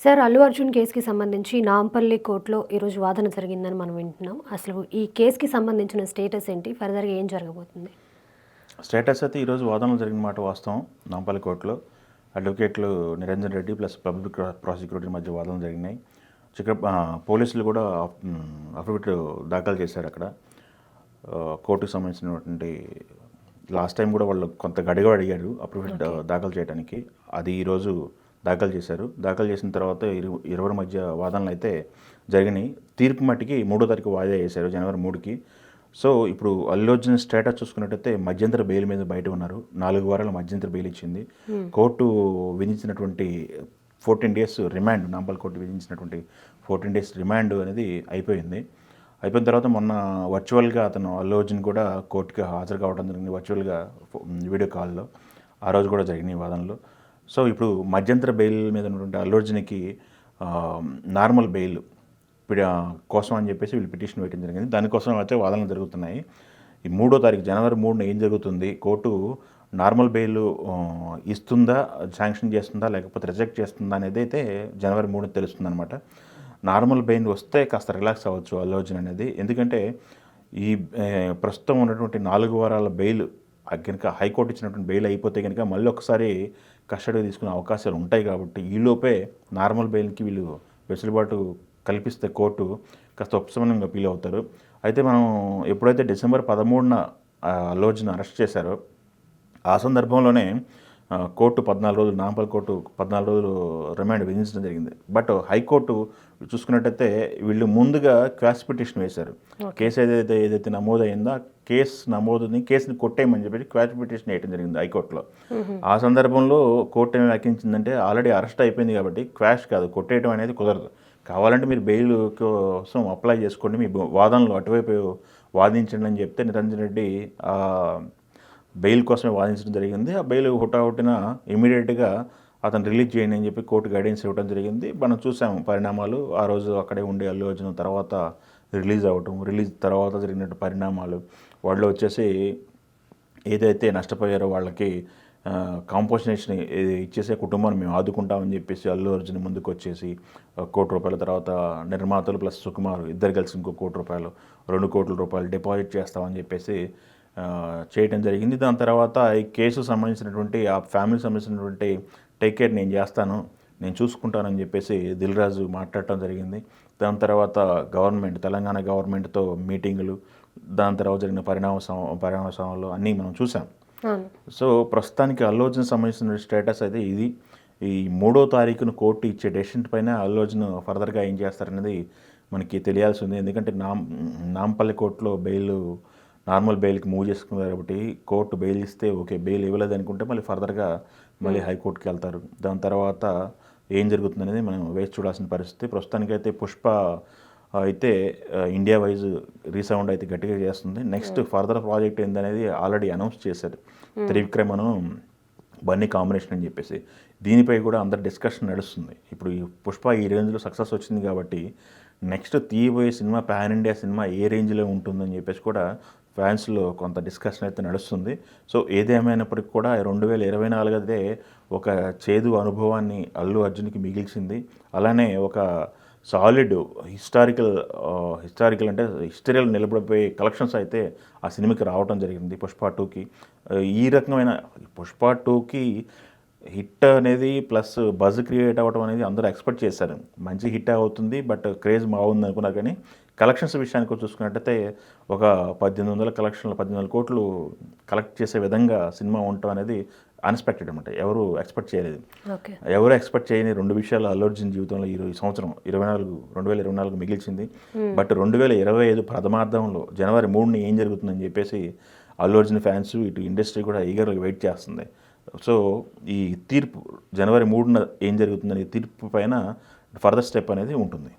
Sir, 'Allu Arjun' కేస్‌కి సంబంధించి నాంపల్లి కోర్ట్‌లో ఈరోజు వాదన జరిగిందని మనం వింటున్నాం. అసలు ఈ కేస్‌కి సంబంధించిన స్టేటస్ ఏంటి? ఫర్దర్‌గా ఏం జరగబోతుంది? స్టేటస్ అయితే ఈరోజు వాదనలు జరిగిన మాట వాస్తవం. నాంపల్లి కోర్టులో అడ్వకేట్లు Niranjan Reddy plus public prosecutor మధ్య వాదనలు జరిగినాయి. పోలీసులు కూడా అఫిడవిట్ దాఖలు చేశారు అక్కడ. కోర్టుకు సంబంధించినటువంటి లాస్ట్ టైం కూడా వాళ్ళు కొంత గడిగా అడిగారు అఫిడవిట్ దాఖలు చేయడానికి. అది ఈరోజు దాఖలు చేశారు. దాఖలు చేసిన తర్వాత ఇరువురి మధ్య వాదనలు అయితే జరిగినాయి. తీర్పు మట్టికి 3వ తారీఖు వాయిదా వేశారు, జనవరి 3కి. సో ఇప్పుడు అల్లు అర్జున్ స్టేటస్ చూసుకున్నట్టయితే మధ్యంతర బెయిల్ మీద బయట ఉన్నారు. 4 వారాల మధ్యంతర బెయిల్ ఇచ్చింది కోర్టు. విధించినటువంటి 14 డేస్ రిమాండ్, నాంపల్లి కోర్టు విధించినటువంటి 14 డేస్ రిమాండ్ అనేది అయిపోయింది. అయిపోయిన తర్వాత మొన్న వర్చువల్గా అతను అల్లు అర్జున్ కూడా కోర్టుకి హాజరు కావడం జరిగింది, వర్చువల్గా వీడియో కాల్లో. ఆ రోజు కూడా జరిగినాయి వాదనలు. సో ఇప్పుడు మధ్యంతర బెయిల్ మీద ఉన్నటువంటి అల్లు అర్జున్కి నార్మల్ బెయిల్ కోసం అని చెప్పేసి వీళ్ళు పిటిషన్ వేయడం జరిగింది. దానికోసం అయితే వాదనలు జరుగుతున్నాయి. ఈ 3వ తారీఖు జనవరి 3న ఏం జరుగుతుంది, కోర్టు నార్మల్ బెయిల్ ఇస్తుందా, శాంక్షన్ చేస్తుందా, లేకపోతే రిజెక్ట్ చేస్తుందా అనేది అయితే జనవరి 3న తెలుస్తుంది అనమాట. నార్మల్ బెయిల్ వస్తే కాస్త రిలాక్స్ అవ్వచ్చు అల్లు అర్జున్ అనేది. ఎందుకంటే ఈ ప్రస్తుతం ఉన్నటువంటి 4 వారాల బెయిల్ కనుక హైకోర్టు ఇచ్చినటువంటి బెయిల్ అయిపోతే కనుక మళ్ళీ ఒకసారి కస్టడీ తీసుకునే అవకాశాలు ఉంటాయి. కాబట్టి ఈలోపే నార్మల్ బెయిల్కి వీళ్ళు వెసులుబాటు కల్పిస్తే కోర్టు కాస్త ఉపశమనంగా ఫీల్ అవుతారు. అయితే మనం ఎప్పుడైతే డిసెంబర్ 13న అల్లు అర్జున్ అరెస్ట్ చేశారో ఆ సందర్భంలోనే కోర్టు 14 రోజులు, నాంపల్లి కోర్టు 14 రోజులు రిమాండ్ విధించడం జరిగింది. బట్ హైకోర్టు చూసుకున్నట్టయితే వీళ్ళు ముందుగా క్వాష్ పిటిషన్ వేశారు. కేసు ఏదైతే నమోదైందో కేసుని కొట్టేయమని చెప్పి క్వాష్ పిటిషన్ వేయడం జరిగింది హైకోర్టులో. ఆ సందర్భంలో కోర్టు ఏమి వ్యాఖ్యించిందంటే ఆల్రెడీ అరెస్ట్ అయిపోయింది కాబట్టి క్వాష్ కాదు, కొట్టేయడం అనేది కుదరదు. కావాలంటే మీరు బెయిల్ కోసం అప్లై చేసుకోండి, మీ వాదనలు అటువైపు వాదించండి అని చెప్తే నిరంజన్ రెడ్డి బెయిల్ కోసమే వాదించడం జరిగింది. ఆ బెయిల్ హుటాహుటిన ఇమీడియట్గా అతను రిలీజ్ చేయండి అని చెప్పి కోర్టు గైడెన్స్ ఇవ్వడం జరిగింది. మనం చూసాము పరిణామాలు. ఆ రోజు అక్కడే ఉండే అల్లు అర్జున్ తర్వాత రిలీజ్ తర్వాత జరిగినట్టు పరిణామాలు. వాళ్ళు వచ్చేసి ఏదైతే నష్టపోయారో వాళ్ళకి కాంపోజిషన్ ఇచ్చేసే కుటుంబాన్ని మేము ఆదుకుంటామని చెప్పేసి అల్లు అర్జున్ ముందుకు వచ్చేసి ₹1,00,00,000, తర్వాత నిర్మాతలు ప్లస్ సుకుమార్ ఇద్దరు కలిసి ఇంకో ₹1,00,00,000, ₹2,00,00,000 డిపాజిట్ చేస్తామని చెప్పేసి చేయడం జరిగింది. దాని తర్వాత ఈ కేసుకు సంబంధించినటువంటి ఆ ఫ్యామిలీకి సంబంధించినటువంటి టేక్ కేర్ నేను చేస్తాను, నేను చూసుకుంటానని చెప్పేసి దిల్ రాజు మాట్లాడటం జరిగింది. దాని తర్వాత తెలంగాణ గవర్నమెంట్తో మీటింగులు, దాని తర్వాత జరిగిన పరిణామాలు అన్నీ మనం చూసాం. సో ప్రస్తుతానికి అల్లు అర్జున్ సంబంధించిన స్టేటస్ అయితే ఇది. ఈ 3వ తారీఖున కోర్టు ఇచ్చే డెసిషన్ పైన అల్లు అర్జున్ ఫర్దర్గా ఏం చేస్తారనేది మనకి తెలియాల్సి ఉంది. ఎందుకంటే నాంపల్లి కోర్టులో నార్మల్ బెయిల్కి మూవ్ చేసుకున్నారు కాబట్టి కోర్టు బెయిల్ ఇస్తే ఓకే, బెయిల్ ఇవ్వలేదు అనుకుంటే మళ్ళీ ఫర్దర్గా హైకోర్టుకి వెళ్తారు. దాని తర్వాత ఏం జరుగుతుంది అనేది మనం వేచి చూడాల్సిన పరిస్థితి. ప్రస్తుతానికైతే పుష్ప అయితే ఇండియా వైజ్ రీసౌండ్ అయితే గట్టిగా చేస్తుంది. నెక్స్ట్ ఫర్దర్ ప్రాజెక్ట్ ఏందనేది ఆల్రెడీ అనౌన్స్ చేశారు. త్రివిక్రమను బన్నీ కాంబినేషన్ అని చెప్పేసి. దీనిపై కూడా అందరు డిస్కషన్ నడుస్తుంది. ఇప్పుడు ఈ పుష్ప ఈ రేంజ్లో సక్సెస్ వచ్చింది కాబట్టి నెక్స్ట్ తీయబోయే సినిమా పాన్ ఇండియా సినిమా ఏ రేంజ్లో ఉంటుందని చెప్పేసి కూడా ఫ్యాన్స్లో కొంత డిస్కషన్ అయితే నడుస్తుంది. సో ఏదేమైనప్పటికీ కూడా 2024 అదే ఒక చేదు అనుభవాన్ని అల్లు అర్జున్కి మిగిల్చింది. అలానే ఒక సాలిడ్ హిస్టారికల్ అంటే హిస్టరీలో నిలబడిపోయే కలెక్షన్స్ అయితే ఆ సినిమాకి రావడం జరిగింది పుష్ప 2కి. ఈ రకమైన పుష్ప 2కి హిట్ అనేది ప్లస్ బజ్ క్రియేట్ అవ్వడం అనేది అందరూ ఎక్స్పెక్ట్ చేశారు. మంచి హిట్ అవుతుంది, బట్ క్రేజ్ బాగుంది అనుకున్నారు. కానీ కలెక్షన్స్ విషయానికి చూసుకున్నట్టయితే ఒక 1800 కోట్లు కలెక్ట్ చేసే విధంగా సినిమా ఉండటం అనేది అన్ఎక్స్పెక్టెడ్ అనమాట. ఎవరు ఎక్స్పెక్ట్ చేయలేదు. ఎవరు ఎక్స్పెక్ట్ చేయని 2 విషయాలు అల్లు అర్జున్ జీవితంలో ఈ సంవత్సరం 2024 మిగిల్చింది. బట్ 2025 ప్రథమార్థంలో జనవరి 3ని ఏం జరుగుతుందని చెప్పేసి అల్లు అర్జున్ ఫ్యాన్స్, ఇటు ఇండస్ట్రీ కూడా ఈగర్గా వెయిట్ చేస్తుంది. సో ఈ తీర్పు జనవరి 3న ఏం జరుగుతుందని తీర్పు పైన ఫర్దర్ స్టెప్ అనేది ఉంటుంది.